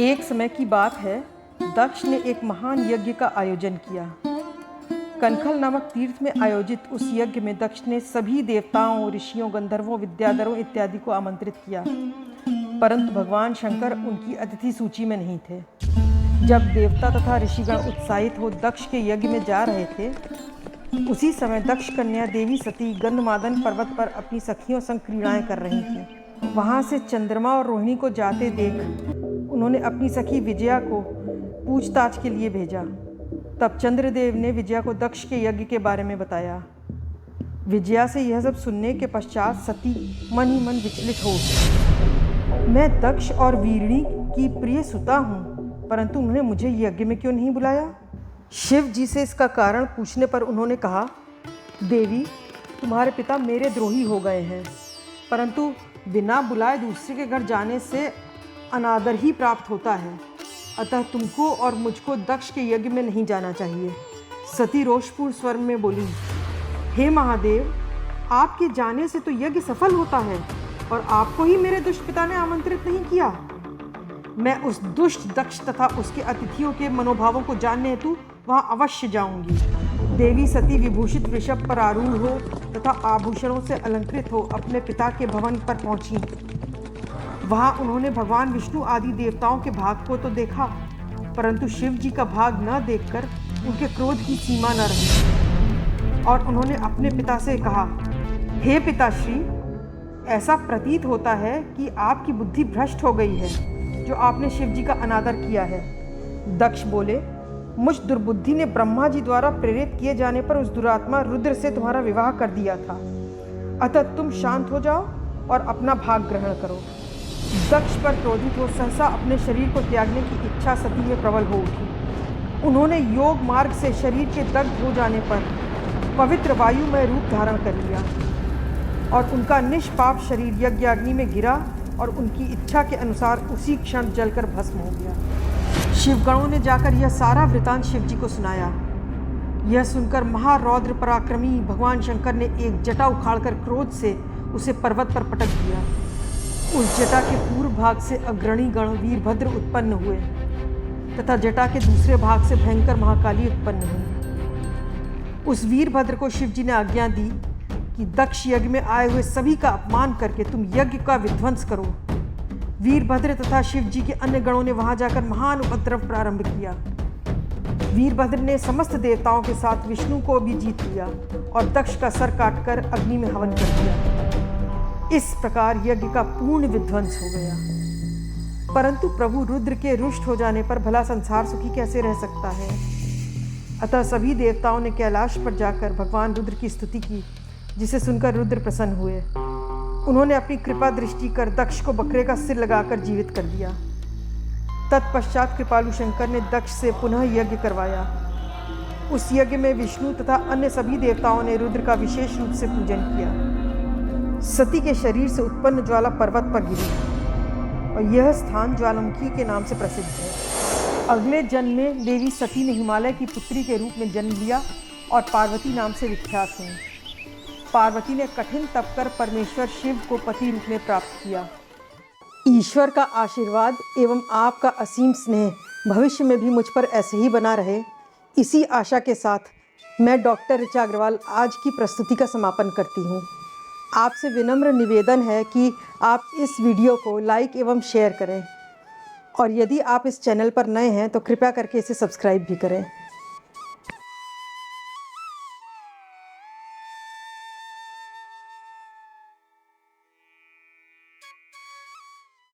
एक समय की बात है, दक्ष ने एक महान यज्ञ का आयोजन किया। कनखल नामक तीर्थ में आयोजित उस यज्ञ में दक्ष ने सभी देवताओं, ऋषियों, गंधर्वों, विद्याधरों इत्यादि को आमंत्रित किया, परंतु भगवान शंकर उनकी अतिथि सूची में नहीं थे। जब देवता तथा ऋषिगण उत्साहित हो दक्ष के यज्ञ में जा रहे थे, उसी समय दक्ष कन्या देवी सती गंधमादन पर्वत पर अपनी सखियों संग क्रीड़ाएं कर रही थी। वहां से चंद्रमा और रोहिणी को जाते देख उन्होंने अपनी सखी विजया को पूछताछ के लिए भेजा। तब चंद्रदेव ने विजया को दक्ष के यज्ञ के बारे में बताया। विजया से यह सब सुनने के पश्चात सती मन ही मन विचलित हो उठी। मैं दक्ष और वीरणी की प्रिय सुता हूँ, परंतु उन्होंने मुझे यज्ञ में क्यों नहीं बुलाया? शिव जी से इसका कारण पूछने पर उन्होंने कहा, देवी, तुम्हारे पिता मेरे द्रोही हो गए हैं, परंतु बिना बुलाए दूसरे के घर जाने से अनादर ही प्राप्त होता है, अतः तुमको और मुझको दक्ष के यज्ञ में नहीं जाना चाहिए। सती रोषपूर्ण स्वर में बोली, हे महादेव, आपके जाने से तो यज्ञ सफल होता है और आपको ही मेरे दुष्ट पिता ने आमंत्रित नहीं किया। मैं उस दुष्ट दक्ष तथा उसके अतिथियों के मनोभावों को जानने हेतु वहाँ अवश्य जाऊंगी। देवी सती विभूषित वृषभ पर आरूढ़ हो तथा आभूषणों से अलंकृत हो अपने पिता के भवन पर पहुंची। वहाँ उन्होंने भगवान विष्णु आदि देवताओं के भाग को तो देखा, परंतु शिव जी का भाग न देखकर उनके क्रोध की सीमा न रही और उन्होंने अपने पिता से कहा, हे पिताश्री, ऐसा प्रतीत होता है कि आपकी बुद्धि भ्रष्ट हो गई है जो आपने शिव जी का अनादर किया है। दक्ष बोले, मुझ दुर्बुद्धि ने ब्रह्मा जी द्वारा प्रेरित किए जाने पर उस दुरात्मा रुद्र से तुम्हारा विवाह कर दिया था, अतः तुम शांत हो जाओ और अपना भाग ग्रहण करो। दक्ष पर क्रोधित हो सहसा अपने शरीर को त्यागने की इच्छा सती में प्रबल हो उठी। उन्होंने योग मार्ग से शरीर के दग्ध हो जाने पर पवित्र वायुमय रूप धारण कर लिया और उनका निष्पाप शरीर यज्ञाग्नि में गिरा और उनकी इच्छा के अनुसार उसी क्षण जलकर भस्म हो गया। शिवगणों ने जाकर यह सारा वृतांत शिव जी को सुनाया। यह सुनकर महारौद्र पराक्रमी भगवान शंकर ने एक जटा उखाड़कर क्रोध से उसे पर्वत पर पटक दिया। उस जटा के पूर्व भाग से अग्रणी गण वीरभद्र उत्पन्न हुए तथा जटा के दूसरे भाग से भयंकर महाकाली उत्पन्न हुई। उस वीरभद्र को शिव जी ने आज्ञा दी कि दक्ष यज्ञ में आए हुए सभी का अपमान करके तुम यज्ञ का विध्वंस करो। वीरभद्र तथा शिव जी के अन्य गणों ने वहां जाकर महान उपद्रव प्रारंभ किया। वीरभद्र ने समस्त देवताओं के साथ विष्णु को भी जीत लिया और दक्ष का सर काटकर अग्नि में हवन कर दिया। इस प्रकार यज्ञ का पूर्ण विध्वंस हो गया। परंतु प्रभु रुद्र के रुष्ट हो जाने पर भला संसार सुखी कैसे रह सकता है? अतः सभी देवताओं ने कैलाश पर जाकर भगवान रुद्र की स्तुति की, जिसे सुनकर रुद्र प्रसन्न हुए। उन्होंने अपनी कृपा दृष्टि कर दक्ष को बकरे का सिर लगाकर जीवित कर दिया। तत्पश्चात कृपालु शंकर ने दक्ष से पुनः यज्ञ करवाया। उस यज्ञ में विष्णु तथा अन्य सभी देवताओं ने रुद्र का विशेष रूप से पूजन किया। सती के शरीर से उत्पन्न ज्वाला पर्वत पर गिरी और यह स्थान ज्वालामुखी के नाम से प्रसिद्ध है। अगले जन्म में देवी सती ने हिमालय की पुत्री के रूप में जन्म लिया और पार्वती नाम से विख्यात हुई। पार्वती ने कठिन तप कर परमेश्वर शिव को पति रूप में प्राप्त किया। ईश्वर का आशीर्वाद एवं आपका असीम स्नेह भविष्य में भी मुझ पर ऐसे ही बना रहे, इसी आशा के साथ मैं डॉक्टर ऋचा अग्रवाल आज की प्रस्तुति का समापन करती हूँ। आपसे विनम्र निवेदन है कि आप इस वीडियो को लाइक एवं शेयर करें और यदि आप इस चैनल पर नए हैं तो कृपया करके इसे सब्सक्राइब भी करें।